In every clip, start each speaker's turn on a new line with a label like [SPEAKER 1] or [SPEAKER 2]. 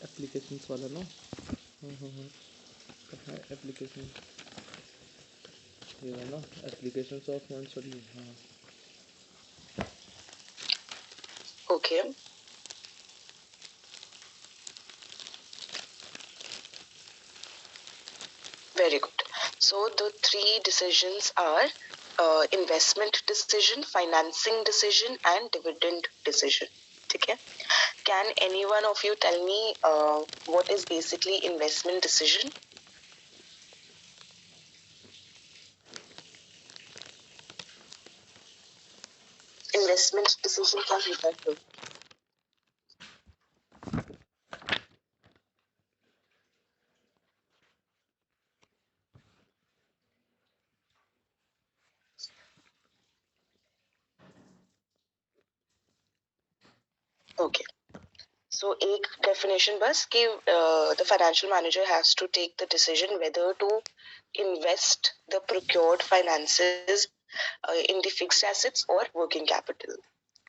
[SPEAKER 1] Applications वाला ना। हाँ, कहाँ है एप्लीकेशन? ये वाला एप्लीकेशंस ऑफ वन स्टडी। हाँ।
[SPEAKER 2] Okay, very good. So the three decisions are investment decision, financing decision, and dividend decision. Okay. Can any one of you tell me what is basically investment decision? Investment decision क्या होता है? Okay. So एक definition बस कि the financial manager has to take the decision whether to invest the procured finances in the fixed assets or working capital.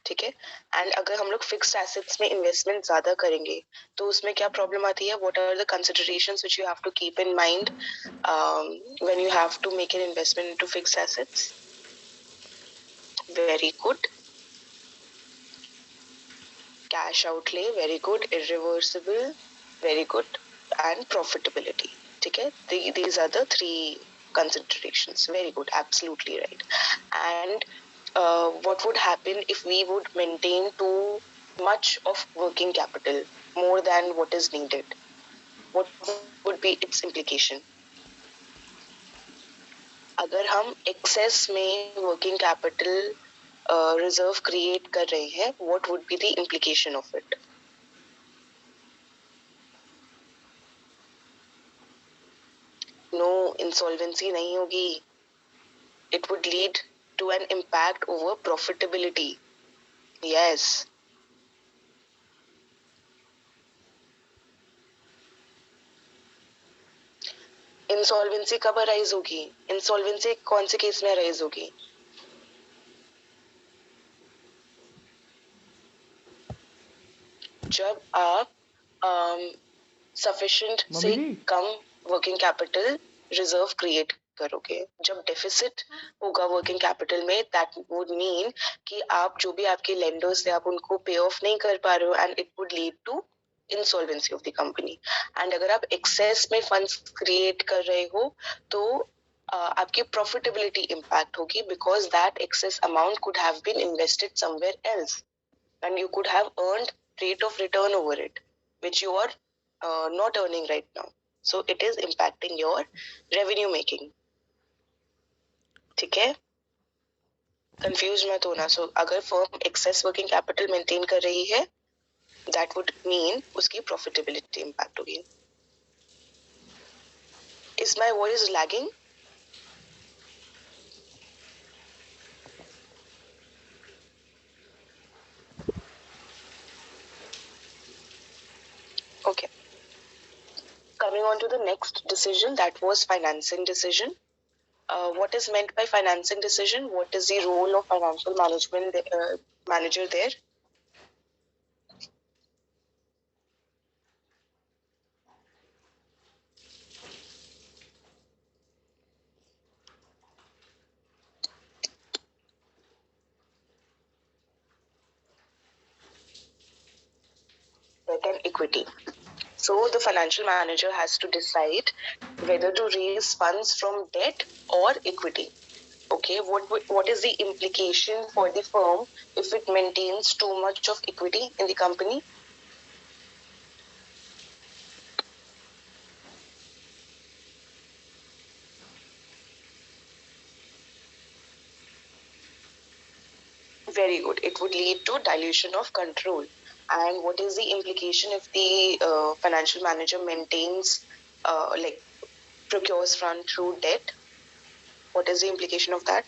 [SPEAKER 2] ठीक है. And अगर हम लोग फिक्स्ड एसेट्स में इन्वेस्टमेंट ज्यादा करेंगे तो उसमें क्या प्रॉब्लम आती है? What are the considerations which you have to keep in mind when you have to make an investment into fixed assets? Very good. Cash outlay, very good. Irreversible, very good. And profitability. ठीक है. these are the three considerations. Very good, absolutely right. And what would happen if we would maintain too much of working capital, more than what is needed? What would be its implication? अगर हम excess में working capital reserve create कर रहे हैं, what would be the implication of it? No, insolvency नहीं होगी. It would lead to an impact over profitability. Yes. Insolvency कब arise होगी? इंसॉल्वेंसी कौन से केस में अराइज होगी? जब आप सफिशिएंट से कम वर्किंग कैपिटल रिजर्व क्रिएट करोगे. जब डेफिसिट होगा वर्किंग कैपिटल में, दैट वुड मीन कि आप जो भी आपके लेंडर्स थे आप उनको पे ऑफ नहीं कर पा रहे हो, and it would lead to insolvency of the company. And अगर आप एक्सेस में फंड्स क्रिएट कर रहे हो तो आपकी प्रॉफिटेबिलिटी इम्पैक्ट होगी, because that excess amount could have been invested somewhere else and you could have earned rate of return over it, which you are not earning right now. So it is impacting your revenue making. ठीक है. Confuse मत होना. So अगर firm excess working capital maintain कर रही है, that would mean उसकी profitability impact होगी. Is my voice lagging? Okay. Coming on to the next decision, that was financing decision. What is meant by financing decision? What is the role of financial management manager there? Debt and equity. So the financial manager has to decide whether to raise funds from debt or equity. Okay, what is the implication for the firm if it maintains too much of equity in the company? Very good. It would lead to dilution of control. And what is the implication if the financial manager maintains, like procures fund through debt? What is the implication of that?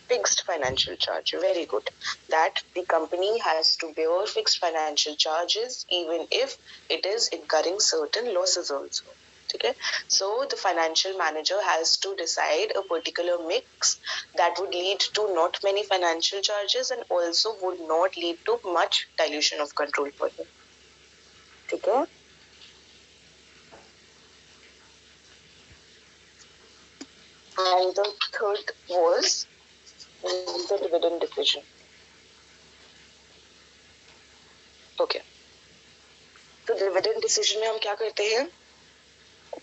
[SPEAKER 2] Fixed financial charge. Very good. That the company has to bear fixed financial charges even if it is incurring certain losses also. ठीक है. So the financial manager has to decide a particular mix that would lead to not many financial charges and also would not lead to much dilution of control for him. ठीक है. And the third was the dividend decision. Okay. तो dividend decision में हम क्या करते हैं?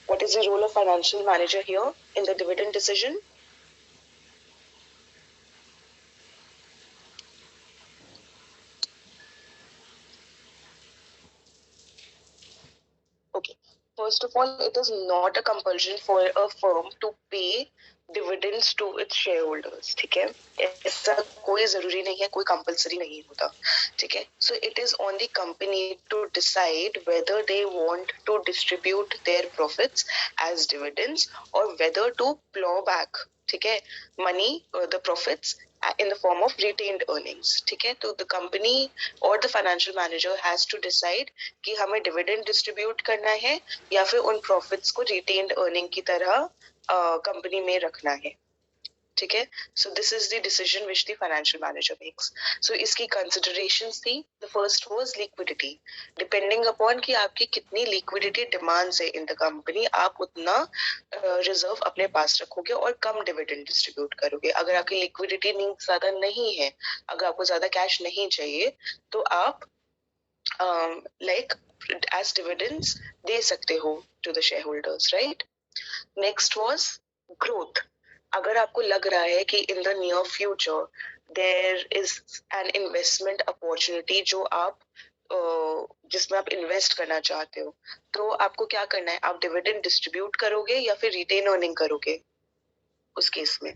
[SPEAKER 2] What is the role of financial manager here in the dividend decision? Okay. First of all, it is not a compulsion for a firm to pay dividends to its shareholders. ठीक है. ऐसा कोई जरूरी नहीं है, कोई compulsory नहीं होता. ठीक है. So it is on the company to decide whether they want to distribute their profits as dividends or whether to plow back, ठीक है, money or the profits in the form of retained earnings. ठीक है. तो the company or the financial manager has to decide कि हमें dividend distribute करना है या फिर उन profits को retained earning की तरह कंपनी में रखना है. ठीक है. So this is the decision which the financial manager makes. So इसकी considerations थी. The first was liquidity. Depending upon कि आपकी कितनी liquidity demands है in the company, आप उतना reserve अपने पास रखोगे और कम dividend distribute करोगे. अगर आपकी liquidity needs ज़्यादा नहीं है, अगर आपको ज़्यादा cash नहीं चाहिए, तो आप like as dividends दे सकते हो to the shareholders, right? Next was growth. अगर आपको लग रहा है कि in the near future there is an investment opportunity जो आप जिसमें आप इन्वेस्ट करना चाहते हो, तो आपको क्या करना है? आप डिविडेंड डिस्ट्रीब्यूट करोगे या फिर रिटेन अर्निंग करोगे उस केस में?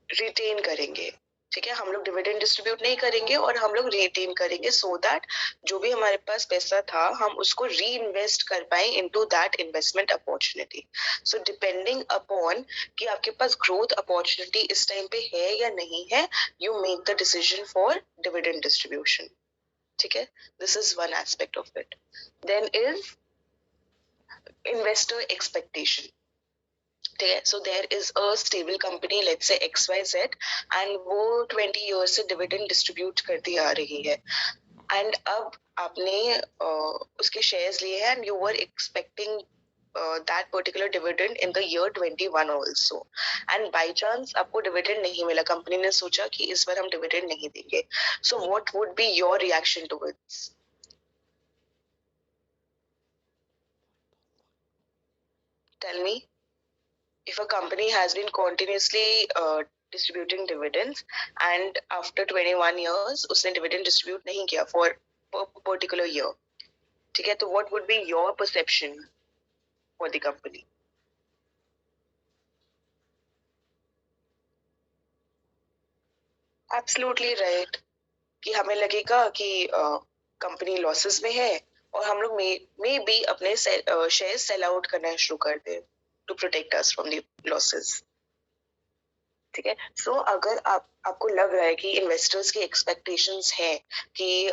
[SPEAKER 2] रिटेन करेंगे. ठीक है. हम लोग डिविडेंड डिस्ट्रीब्यूट नहीं करेंगे और हम लोग रिटेन करेंगे सो दैट जो भी हमारे पास पैसा था हम उसको री इन्वेस्ट कर पाए into that investment opportunity. So depending upon कि आपके पास ग्रोथ अपॉर्चुनिटी इस टाइम पे है या नहीं है, you make the decision for dividend distribution. ठीक है. This is one aspect of it. Then is investor expectation. ठीक है. So there is a stable company, let's say XYZ, and वो 20 years से डिविडेंड डिस्ट्रीब्यूट करती आ रही है, एंड अब आपने उसके शेयर्स लिए हैं and you were expecting that particular dividend in the year 21 also, and by chance आपको dividend नहीं मिला, कंपनी ने सोचा कि इस बार हम dividend नहीं देंगे. So what would be your reaction towards? Tell me. If a company has been continuously distributing dividends and after 21 years उसने dividend distribute नहीं किया for a particular year, ठीक है, तो what would be your perception for the company? Absolutely right. कि हमें लगेगा कि कंपनी लॉसेस में है और हम लोग मे बी अपने शेयर सेल आउट करना शुरू कर दें to protect us from the losses. ठीक है. सो अगर आपको लग रहा है कि इन्वेस्टर्स की एक्सपेक्टेशंस है कि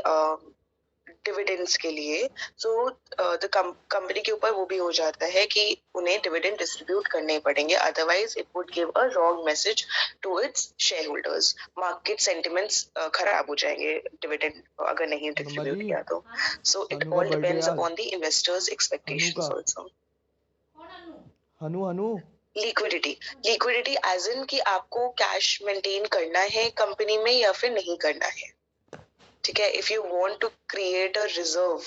[SPEAKER 2] डिविडेंड्स के लिए, सो द कंपनी के ऊपर वो भी हो जाता है कि उन्हें डिविडेंड डिस्ट्रीब्यूट करने पड़ेंगे, otherwise it would give a wrong message to its share holders. Market sentiments खराब हो जाएंगे डिविडेंड अगर नहीं डिस्ट्रीब्यूट किया तो. So it all depends upon the investors expectations also.
[SPEAKER 1] हनु
[SPEAKER 2] लिक्विडिटी एज इन कि आपको कैश मेंटेन करना है कंपनी में या फिर नहीं करना है. ठीक है. If you want to create a reserve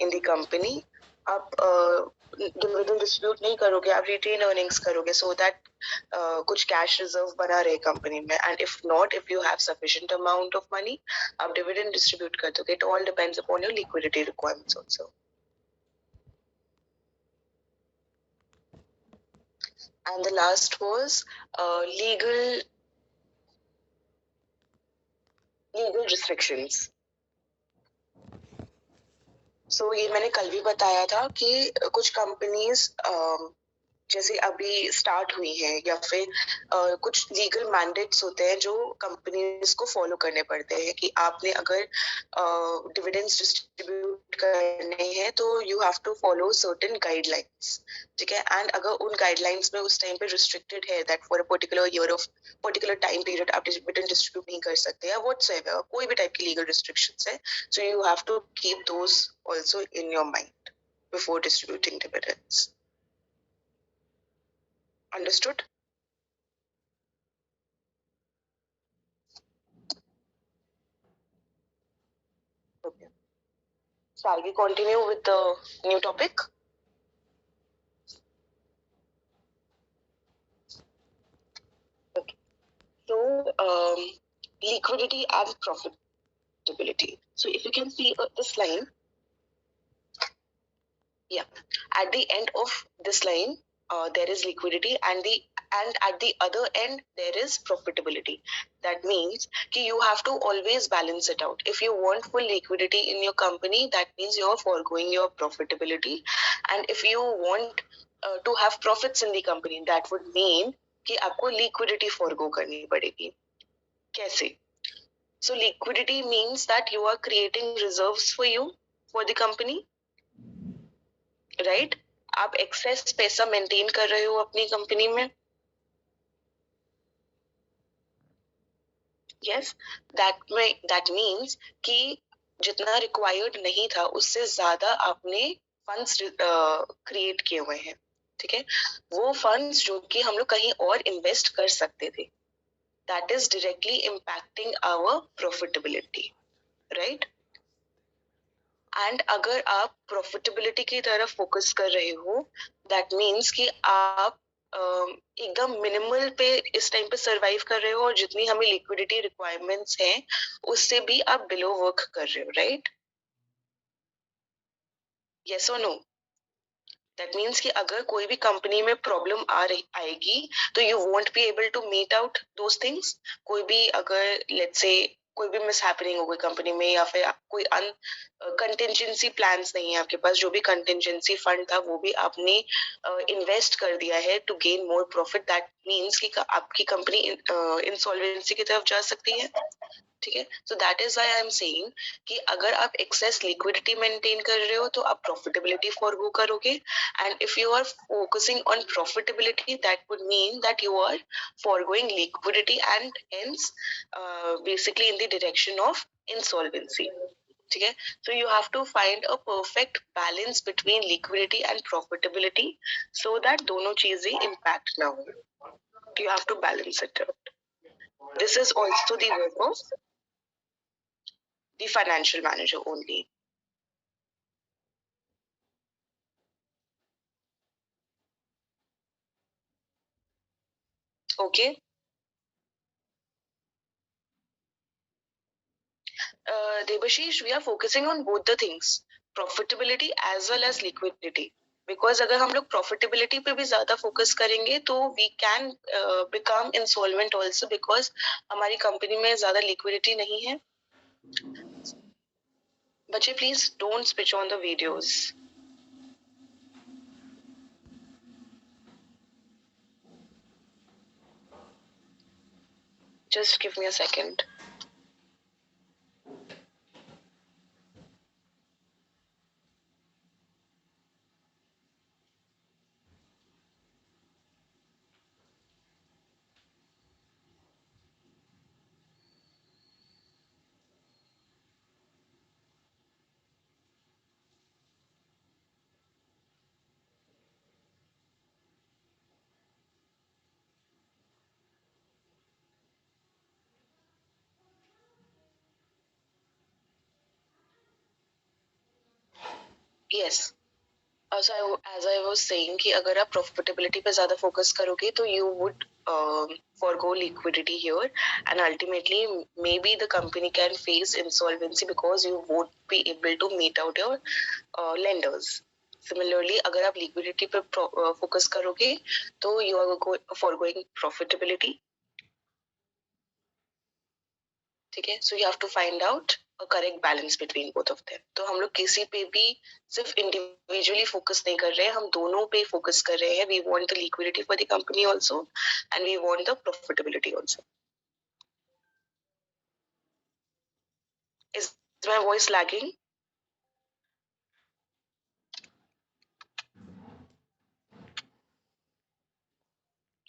[SPEAKER 2] in the company, आप डिविडेंड डिस्ट्रीब्यूट नहीं करोगे, आप रिटेन अर्निंग्स करोगे सो दैट कुछ कैश रिजर्व बना रहे कंपनी में. And if not, if you have sufficient amount of money, आप डिविडेंड डिस्ट्रीब्यूट कर दोगे. It all depends upon your liquidity requirements also. And the last was legal restrictions. So ये मैंने कल भी बताया था कि कुछ कंपनीज जैसे अभी स्टार्ट हुई है, या फिर कुछ लीगल मैंडेट्स होते हैं जो कंपनीज को फॉलो करने पड़ते हैं कि आपने अगर डिविडेंड्स डिस्ट्रीब्यूट करने हैं तो you have to follow certain guidelines, ठीक है। एंड अगर उन गाइडलाइंस में उस टाइम पे रिस्ट्रिक्टेड है that for a particular year of particular time period आप डिविडेंड डिस्ट्रीब्यूट नहीं कर सकते, या व्हाटसएवर कोई भी टाइप की लीगल रिस्ट्रिक्शंस है, so you have to keep those also in your mind before distributing dividends. Understood? Okay. Shall we continue with the new topic? Okay. So, liquidity and profitability. So, if you can see this line, yeah, at the end of this line, there is liquidity, and at the other end there is profitability. That means कि you have to always balance it out. If you want full liquidity in your company, that means you are foregoing your profitability, and if you want to have profits in the company, that would mean कि आपको liquidity forego करनी पड़ेगी। कैसे? So liquidity means that you are creating reserves for you, for the company, right आप access पैसा maintain कर रहे हो अपनी कंपनी में। यस, दैट मीन्स कि जितना रिक्वायर्ड नहीं था उससे ज्यादा आपने फंड्स क्रिएट किए हुए हैं, ठीक है। वो फंड्स जो कि हम लोग कहीं और इन्वेस्ट कर सकते थे, that is directly impacting our profitability, right. And अगर आप प्रॉफिटेबिलिटी की तरफ फोकस कर रहे हो, दैट मीन्स कि आप एकदम मिनिमल पे इस टाइम पे सरवाइव कर रहे हो, और जितनी हमें लिक्विडिटी रिक्वायरमेंट्स हैं उससे भी आप बिलो वर्क कर रहे हो, राइट। यस और नो? दैट मीन्स कि अगर कोई भी कंपनी में प्रॉब्लम आएगी तो you won't be able to meet out those things. कोई भी अगर लेट्स से कोई भी मिस हैपनिंग हो गई कंपनी में, या फिर कोई कंटिजेंसी प्लान्स नहीं है आपके पास, जो भी कंटिजेंसी फंड था वो भी आपने इन्वेस्ट कर दिया है to gain more profit, that means कि आपकी कंपनी इंसॉल्वेंसी की तरफ जा सकती है, ठीक है। So that is why I am saying कि अगर आप एक्सेस लिक्विडिटी मेंटेन कर रहे हो तो आप प्रॉफिटेबिलिटी फॉरगो करोगे, and if you are focusing on profitability that would mean that you are forgoing liquidity and hence basically in the direction of insolvency, ठीक है। So you have to find a perfect balance between liquidity and profitability so that दोनों चीजें impact ना हो। You have to balance it out. This is also the work of the financial manager only. Okay. Debashish, we are focusing on both the things, profitability as well as liquidity. Because अगर हम लोग profitability पे भी ज़्यादा focus करेंगे तो we can become insolvent also, because हमारी company में ज़्यादा liquidity नहीं है। बच्चे please don't switch on the videos. Just give me a second. Yes. So as I was saying कि अगर आप profitability पे ज़्यादा focus करोगे तो you would forgo liquidity here, and ultimately maybe the company can face insolvency because you won't be able to meet out your lenders. Similarly, अगर आप liquidity पे focus करोगे तो you are foregoing profitability, ठीक है। So you have to find out a correct balance between both of them. तो हम लोग किसी पे भी सिर्फ individually focus नहीं कर रहे हैं, हम दोनों पे focus कर रहे हैं. We want the liquidity for the company also, and we want the profitability also. Is my voice lagging?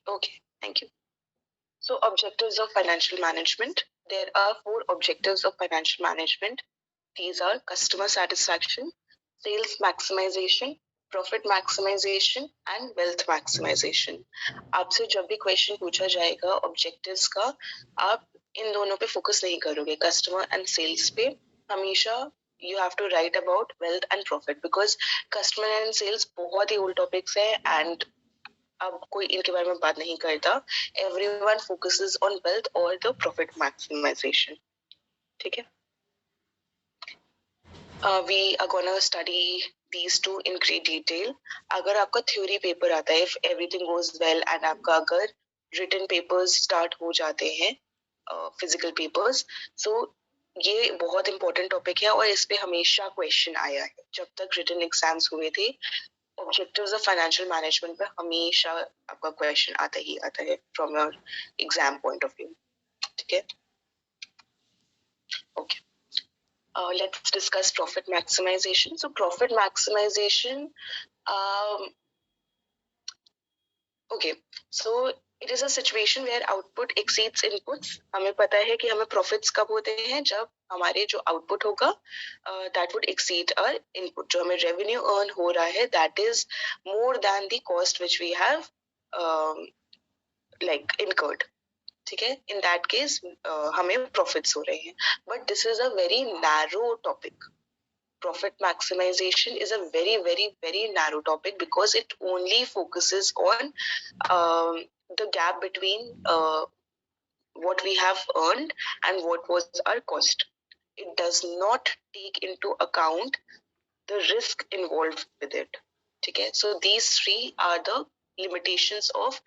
[SPEAKER 2] Okay, thank you. So objectives of financial management. There are 4 objectives of financial management. These are customer satisfaction, sales maximization, profit maximization and wealth maximization. आपसे जब भी question पूछा जाएगा objectives का, आप इन दोनों पे focus नहीं करोगे, कस्टमर एंड सेल्स पे. हमेशा you have to write about wealth and profit because customer and sales बहुत ही ओल्ड टॉपिक्स है and अब कोई इनके बारे में बात नहीं करता. एवरीवन फोकसेस ऑन वेल्थ और द प्रॉफिट मैक्सिमाइजेशन. ठीक है. We are gonna study these two in great detail. अगर आपका थ्योरी पेपर आता है, if everything goes well and आपका अगर written papers start हो जाते हैं, physical papers, so ये बहुत important topic है और इस पे हमेशा question आया है. जब तक written exams हुए थे, objectives of financial management पे हमेशा आपका question आता ही आता है from your exam point of view. ठीक है. Okay. Let's discuss profit maximization. So profit maximization, okay, so it is a situation where output exceeds inputs. हमें पता है कि हमें profits कब होते हैं, जब हमारे जो output होगा that would exceed our input. जो हमें revenue earn हो रहा है, that is more than the cost which we have like incurred. ठीक है. In that case हमें profits हो रहे हैं. But this is a very narrow topic. Profit maximization is a very, very, very narrow topic because it only focuses on the gap between what we have earned and what was our cost. It does not take into account the risk involved with it. Okay? So these 3 are the limitations of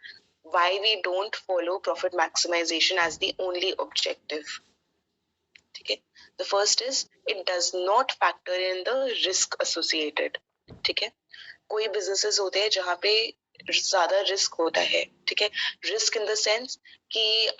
[SPEAKER 2] why we don't follow profit maximization as the only objective. Okay? The first is it does not factor in the risk associated. ठीक है. कोई businesses होते हैं जहाँ पे ज़्यादा risk होता है. ठीक है. Risk in the sense कि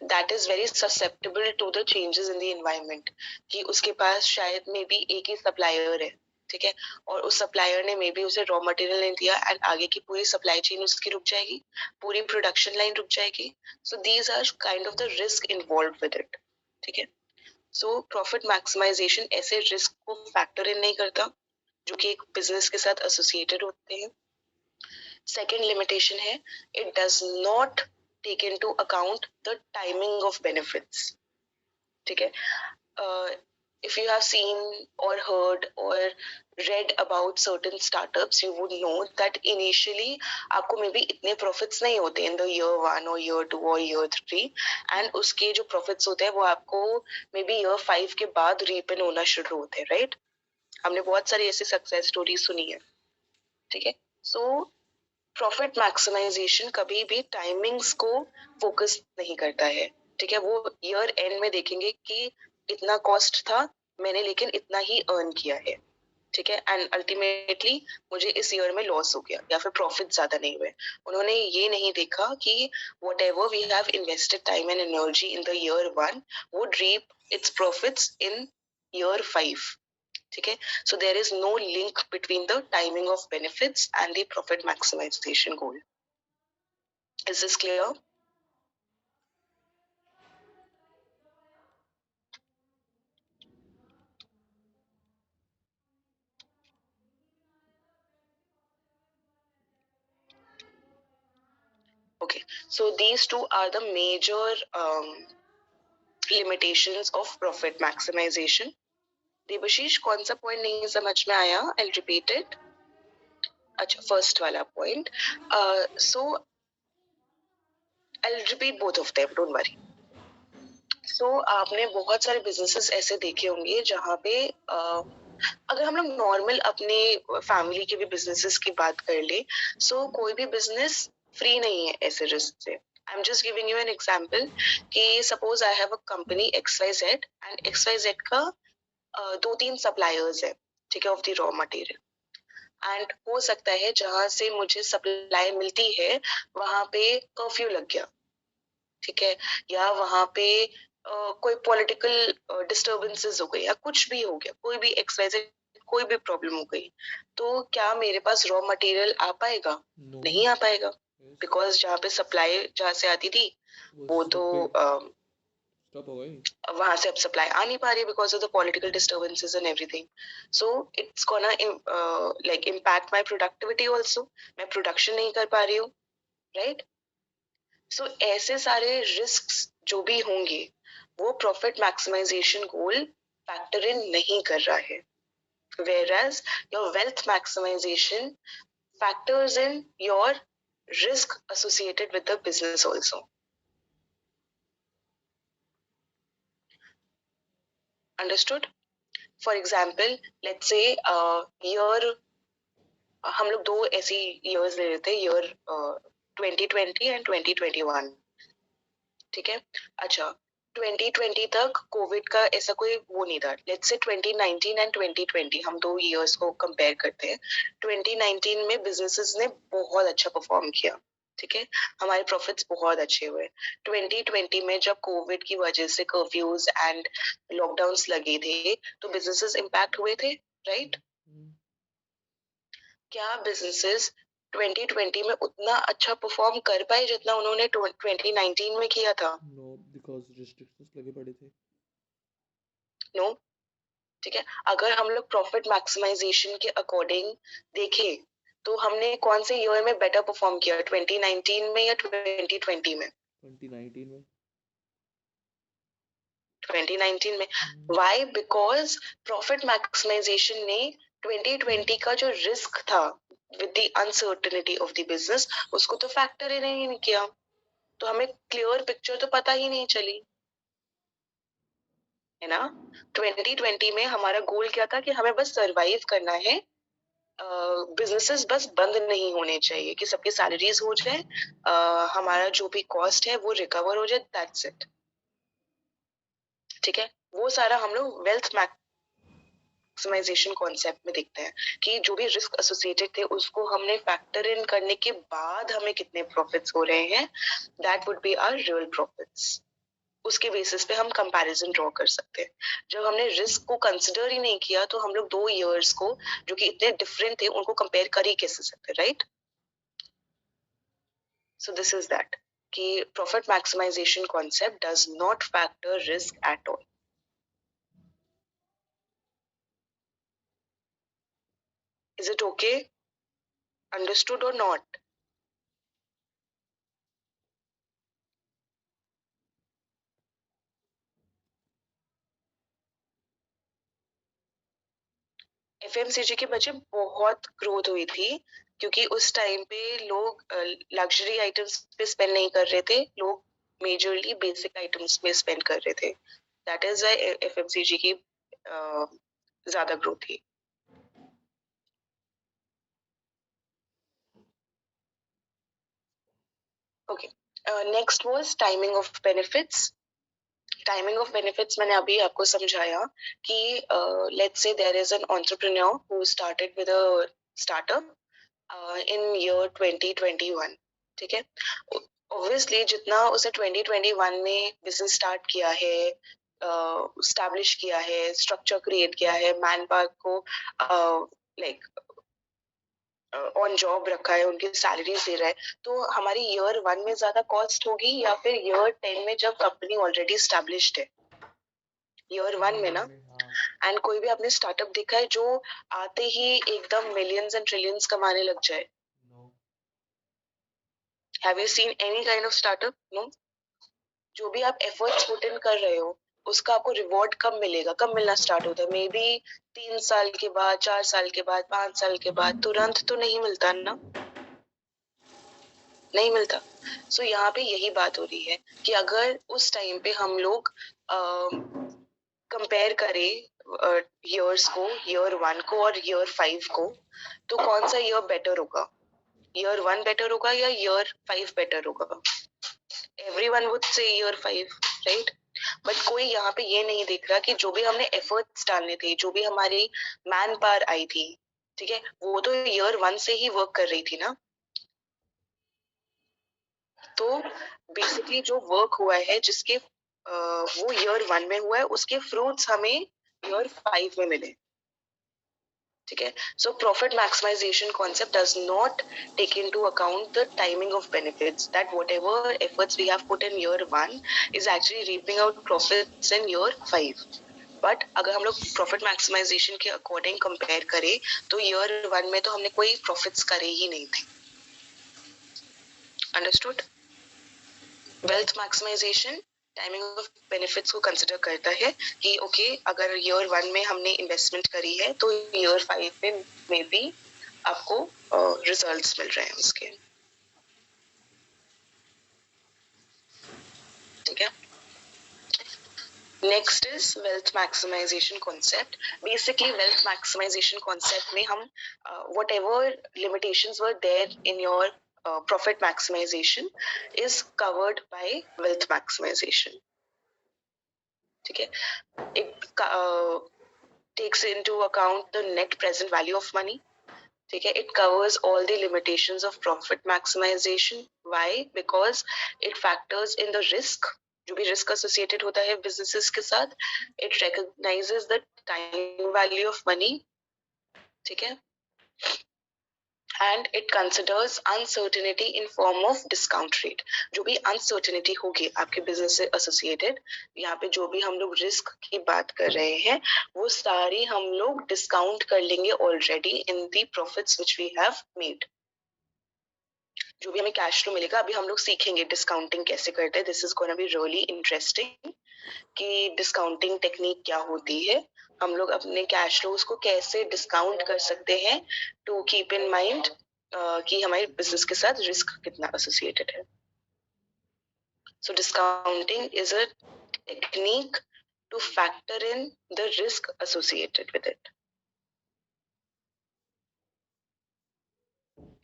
[SPEAKER 2] that is very susceptible to the changes in the environment. कि उसके पास शायद में भी एक ही supplier है. ठीक है. और उस supplier ने maybe उसे raw material नहीं दिया and आगे की पूरी supply chain उसकी रुक जाएगी, पूरी production line रुक जाएगी. So these are kind of the risk involved with it. ठीक है. So profit maximization ऐसे risk को factor in नहीं करता जो कि एक business के साथ associated होते हैं. Second limitation है it does not take into account the timing of benefits. ठीक है. If you have seen or heard or read about certain startups, you would know that initially आपको maybe इतने profits नहीं होते in the year 1 or year 2 or year 3 and उसके जो profits होते हैं वो आपको maybe year 5 के बाद reap in होना शुरू होते हैं, right? हमने बहुत सारी ऐसी success stories सुनी है. ठीक है. So profit maximization कभी भी timings को focus नहीं करता है. ठीक है. वो year end में देखेंगे कि इतना cost था मैंने लेकिन इतना ही earn किया है. ठीक है. And ultimately मुझे इस year में loss हो गया या फिर profit ज़्यादा नहीं हुए. उन्होंने ये नहीं देखा कि whatever we have invested time and energy in the year 1 would reap its profits in year 5. ठीक है. So there is no link between the timing of benefits and the profit maximization goal. Is this clear? Okay, so these two are the major limitations of profit maximization. Devashish कौन सा point नहीं समझ में आया? I'll repeat it. अच्छा, first वाला point. So I'll repeat both of them. Don't worry. So आपने बहुत सारे businesses ऐसे देखे होंगे जहाँ पे अगर हम लोग नॉर्मल अपने फैमिली के भी बिजनेसेस की बात कर ले, सो कोई भी बिजनेस फ्री नहीं है ऐसे रिस्क से. I'm just giving you an example कि suppose I have a company XYZ and XYZ का 2-3 suppliers है, ठीक है, of the raw material. And हो सकता है जहाँ से मुझे सप्लाई मिलती है वहाँ पे कर्फ्यू लग गया, ठीक है, या वहाँ पे कोई पॉलिटिकल डिस्टर्बेंसेस हो गई या कुछ भी हो गया, कोई भी XYZ कोई भी प्रॉब्लम हो गई, तो क्या मेरे पास रॉ मटेरियल आ पाएगा?
[SPEAKER 1] No.
[SPEAKER 2] नहीं आ पाएगा,
[SPEAKER 1] Yes.
[SPEAKER 2] बिकॉज जहाँ पे सप्लाई जहाँ से आती थी वो तो
[SPEAKER 1] स्टॉप हो गई,
[SPEAKER 2] वहां से अब सप्लाई आ नहीं पा रही because of the political disturbances and everything. So it's gonna like impact my productivity also. मैं प्रोडक्शन नहीं कर पा रही हूँ, राइट? सो ऐसे सारे रिस्क्स जो भी होंगे वो profit maximization goal factor in नहीं कर रहा है. Whereas your wealth maximization factors in your risk associated with the business also. Understood? For example, let's say year हम लोग दो ऐसी years ले लेते हैं, year 2020 and 2021, ठीक है? अच्छा, 2020 तक कोविड का ऐसा कोई वो नहीं था. लेट्स से 2019 एंड 2020 हम दो इयर्स को कंपेयर करते हैं. 2019 में बिजनेसेस ने बहुत अच्छा परफॉर्म किया, ठीक है, हमारे प्रॉफिट्स बहुत अच्छे हुए. 2020 में जब कोविड की वजह से कर्फ्यूज एंड लॉकडाउन्स लगे थे तो बिजनेसेस इम्पैक्ट हुए थे, राइट? क्या बिजनेसेस 2020 में उतना अच्छा परफॉर्म कर पाए जितना उन्होंने 2019 में किया था?
[SPEAKER 1] नो, बिकॉज रिस्ट्रिक्शंस लगे पड़े थे.
[SPEAKER 2] नो, ठीक है. अगर हम लोग प्रॉफिट मैक्सिमाइजेशन के अकॉर्डिंग देखें तो हमने कौन से ईयर में बेटर परफॉर्म किया, 2019 में या 2020 में?
[SPEAKER 1] 2019 में.
[SPEAKER 2] 2019 में. व्हाई? बिकॉज प्रॉफिट मैक्सिमाइजेशन ने 2020 का जो रिस्क था with the uncertainty of the business उसको तो फैक्टर ही नहीं किया, तो हमें क्लियर पिक्चर तो पता ही नहीं चली, है ना? 2020 में हमारा गोल क्या था कि हमें बस सरवाइव करना है, बिजनेसेस बस बंद नहीं होने चाहिए, कि सबकी सैलरीज हो जाए, हमारा जो भी कॉस्ट है वो रिकवर हो जाए, दैट्स इट, ठीक है. वो सारा हम लोग वेल्थ मैक्सिमाइजेशन कॉन्सेप्ट में देखते हैं कि जो भी रिस्क एसोसिएटेड थे उसको हमने फैक्टर इन करने के बाद हमें कितने प्रॉफिट्स हो रहे हैं, that would be our real profits. उसके बेसिस पे हम कंपैरिजन ड्रॉ कर सकते हैं. जब हमने रिस्क को कंसिडर ही नहीं किया तो हम लोग दो इयर्स को जो कि इतने डिफरेंट थे उनको कंपेयर कर ही कैसे सकते, right? So this is that कि profit maximisation concept does not factor risk at all. Is it okay? Understood और नॉट? एफएमसीजी के बच्चे बहुत ग्रोथ हुई थी क्योंकि उस टाइम पे लोग लग्जरी आइटम्स पे स्पेंड नहीं कर रहे थे, लोग मेजरली बेसिक आइटम्स पे स्पेंड कर रहे थे. दैट इज व्हाई एफएमसीजी की ज्यादा ग्रोथ थी. Okay, next was timing of benefits. Timing of benefits मैंने अभी आपको समझाया कि let's say there is an entrepreneur who started with a startup in year 2021, ठीक है. ऑब्वियसली जितना उसे 2021 में बिजनेस स्टार्ट किया है, स्टैब्लिश किया है, स्ट्रक्चर क्रिएट किया है, मैन पावर को लाइक ऑन जॉब रखा है, उनकी सैलरीज दे रहा है, तो हमारी ईयर 1 में ज्यादा कॉस्ट होगी या फिर ईयर 10 में जब कंपनी ऑलरेडी स्टैब्लिश्ड है? ईयर 1 में ना. एंड कोई भी आपने स्टार्टअप देखा है जो आते ही एकदम मिलियंस एंड ट्रिलियंस कमाने लग जाए? Have you seen any kind of startup? No. जो भी आप एफर्ट्स पुट इन कर रहे हो उसका आपको रिवॉर्ड कब मिलेगा, कब मिलना स्टार्ट होता है? मे बी 3 साल के बाद, 4 साल के बाद, 5 साल के बाद. तुरंत तो नहीं मिलता ना, नहीं मिलता. सो यहाँ पे यही बात हो रही है कि अगर उस टाइम पे हम लोग कंपेयर करें ईयर्स को, ईयर 1 को और ईयर 5 को, तो कौन सा ईयर बेटर होगा? ईयर 1 बेटर होगा या ईयर 5 बेटर होगा? everyone would say year 5, right? But कोई यहाँ पे ये नहीं देख रहा कि जो भी हमने एफर्ट्स डालने थे, जो भी हमारी मैन पावर आई थी, ठीक है, वो तो ईयर 1 से ही वर्क कर रही थी ना। तो बेसिकली जो वर्क हुआ है जिसके वो ईयर 1 में हुआ है, उसके फ्रूट्स हमें ईयर 5 में मिले, ठीक है। So profit maximisation concept does not take into account the timing of benefits, that whatever efforts we have put in year 1 is actually reaping out profits in year 5। But अगर हम लोग profit maximisation के according compare करें तो year 1 में तो हमने कोई प्रॉफिट्स करे ही नहीं थे। Understood? Wealth maximization timing of benefits को कंसिडर करता है कि ओके अगर ईयर 1 में हमने इन्वेस्टमेंट करी है तो ईयर 5 में भी आपको रिजल्ट्स मिल रहे हैं उसके, ठीक है। Next is wealth maximization concept. Basically wealth maximization concept में हम whatever limitations were there in your profit maximization is covered by wealth maximization, ठीक है। it takes into account the net present value of money, ठीक है। it covers all the limitations of profit maximization. Why? Because it factors in the risk, जो भी risk associated होता है businesses के साथ, it recognizes the time value of money, ठीक है, and it considers uncertainty in form of discount rate. जो भी uncertainty होगी आपके business से associated, यहाँ पे जो भी हम लोग risk की बात कर रहे हैं वो सारी हम लोग discount कर लेंगे already in the profits which we have made. जो भी हमें कैश फ्लो मिलेगा, अभी हम लोग सीखेंगे डिस्काउंटिंग कैसे करते हैं। This is gonna be really interesting कि डिस्काउंटिंग टेक्निक क्या होती है, हम लोग अपने कैश फ्लोज को कैसे डिस्काउंट कर सकते हैं टू कीप इन माइंड कि हमारे बिजनेस के साथ रिस्क कितना एसोसिएटेड है। So discounting is a technique to factor in the risk associated with it.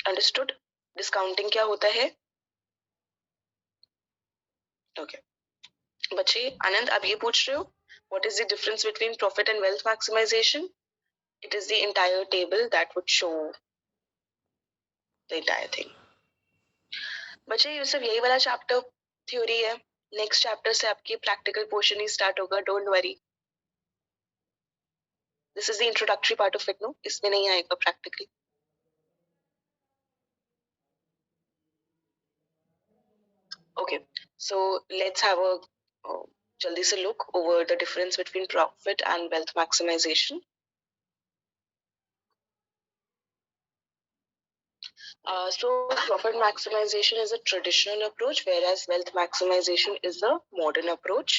[SPEAKER 2] Understood? Discounting क्या होता है? ओके बच्चे, आनंद आप ये पूछ रहे हो what is the difference between profit and wealth maximization? It is the entire table that would show the entire thing. बच्चे ये सिर्फ यही वाला चैप्टर थ्योरी है, नेक्स्ट चैप्टर से आपकी प्रैक्टिकल पोर्शन ही स्टार्ट होगा, don't worry. This is the introductory part of it, no, इसमें नहीं आएगा practically. Okay so let's have a जल्दी से look over the difference between profit and wealth maximization. So profit maximization is a traditional approach, whereas wealth maximization is a modern approach.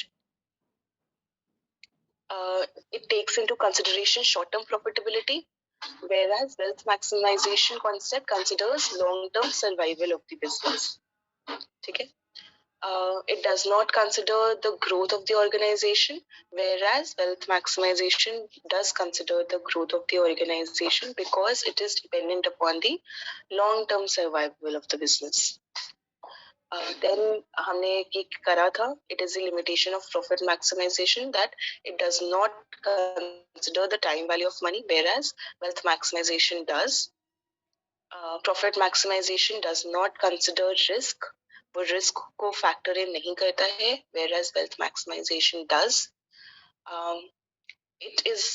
[SPEAKER 2] It takes into consideration short-term profitability, whereas wealth maximization concept considers long-term survival of the business. Okay. It does not consider the growth of the organization, whereas wealth maximization does consider the growth of the organization because it is dependent upon the long-term survival of the business. Then हमने ये करा था, it is the limitation of profit maximization that it does not consider the time value of money, whereas wealth maximization does. Profit maximization does not consider risk, वो risk को factor in नहीं करता है, whereas wealth maximization does. It is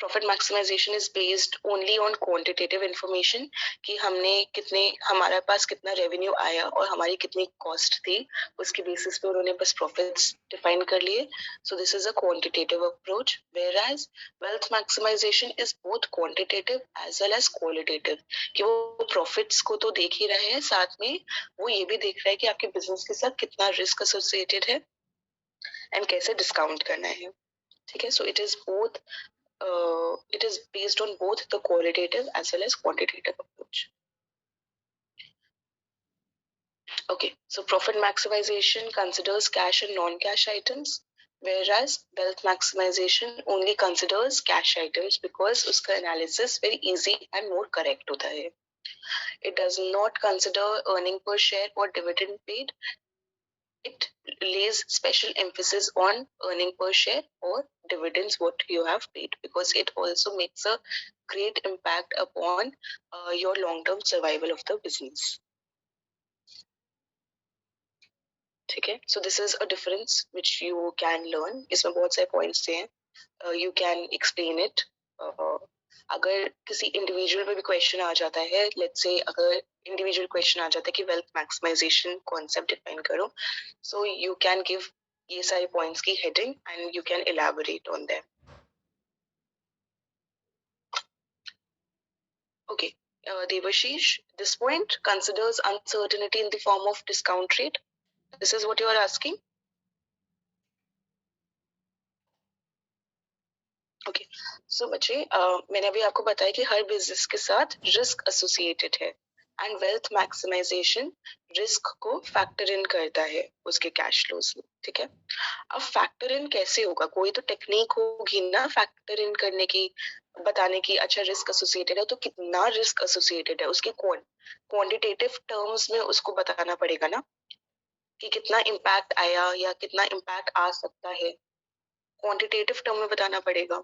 [SPEAKER 2] profit maximization is based only on quantitative information कि हमने कितने, हमारे पास कितना रेवेन्यू आया और हमारी कितनी कॉस्ट थी, उसके बेसिस पे उन्होंने बस प्रॉफिट्स डिफाइन कर लिए। सो this is a quantitative approach, whereas wealth maximization is both quantitative as well as qualitative, कि वो प्रॉफिट्स को तो देख ही रहे हैं, साथ में वो ये भी देख रहा है कि आपके बिजनेस के साथ कितना रिस्क एसोसिएटेड है एंड कैसे डिस्काउंट करना है, ठीक है। So it is both it is based on both the qualitative as well as quantitative approach. Okay, so profit maximization considers cash and non-cash items, whereas wealth maximization only considers cash items because uska analysis very easy and more correct hota hai. It does not consider earning per share or dividend paid. it lays special emphasis on earning per share or dividends what you have paid, because it also makes a great impact upon your long term survival of the business. ठीक है, so this is a difference which you can learn. इसमें बहुत सारे points हैं, you can explain it. अगर किसी individual पे भी क्वेश्चन आ जाता है, लेट्स से अगर इंडिविजुअल क्वेश्चन आ जाता है कि वेल्थ मैक्सिमाइजेशन कॉन्सेप्ट डिफाइन करो, सो यू कैन गिव ये सारे पॉइंट्स की heading and you can elaborate on them. Okay, Devashish, this point considers uncertainty in the form of discount rate. This is what you are asking. Okay, so बच्चे, मैंने अभी आपको बताया कि हर business के साथ रिस्क एसोसिएटेड है एंड वेल्थ मैक्सिमाइजेशन रिस्क को फैक्टर इन करता है उसके कैश फ्लोज में. ठीक है, अब फैक्टर इन कैसे होगा? कोई तो टेक्निक होगी ना फैक्टर इन करने की, बताने की. अच्छा, रिस्क एसोसिएटेड है तो कितना रिस्क एसोसिएटेड है उसके क्वांटिटेटिव टर्म्स में उसको बताना पड़ेगा ना, कि कितना इम्पैक्ट आया या कितना इम्पैक्ट आ सकता है, क्वांटिटेटिव टर्म में बताना पड़ेगा.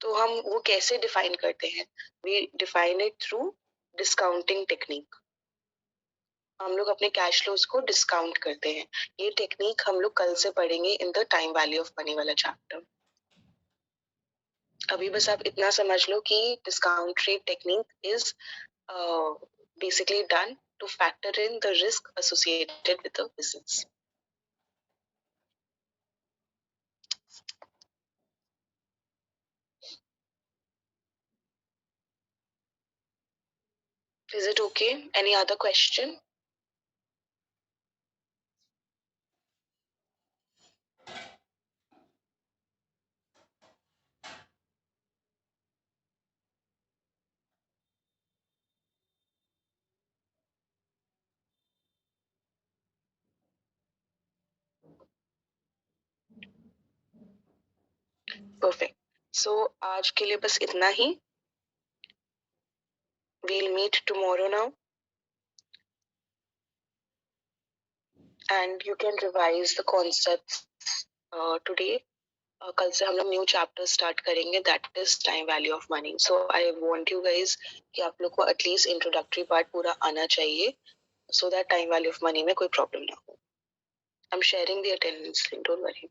[SPEAKER 2] तो हम वो कैसे डिफाइन करते हैं? We define it through discounting technique. हम लोग अपने कैश फ्लोज को डिस्काउंट करते हैं. ये टेक्निक हम लोग कल से पढ़ेंगे in the time value of money वाला चैप्टर. अभी बस आप इतना समझ लो कि discount rate technique is basically done to factor in the risk associated with the business. Is it okay? Any other question? Perfect. So आज के लिए बस इतना ही. We'll meet tomorrow now. And you can revise the concepts today. कल से हम लोग new chapter start करेंगे, that is time value of money. So I want you guys कि आप लोग को एटलीस्ट इंट्रोडक्टरी पार्ट पूरा आना चाहिए, so that time value of money में कोई प्रॉब्लम ना हो. I am sharing the attendance, don't worry.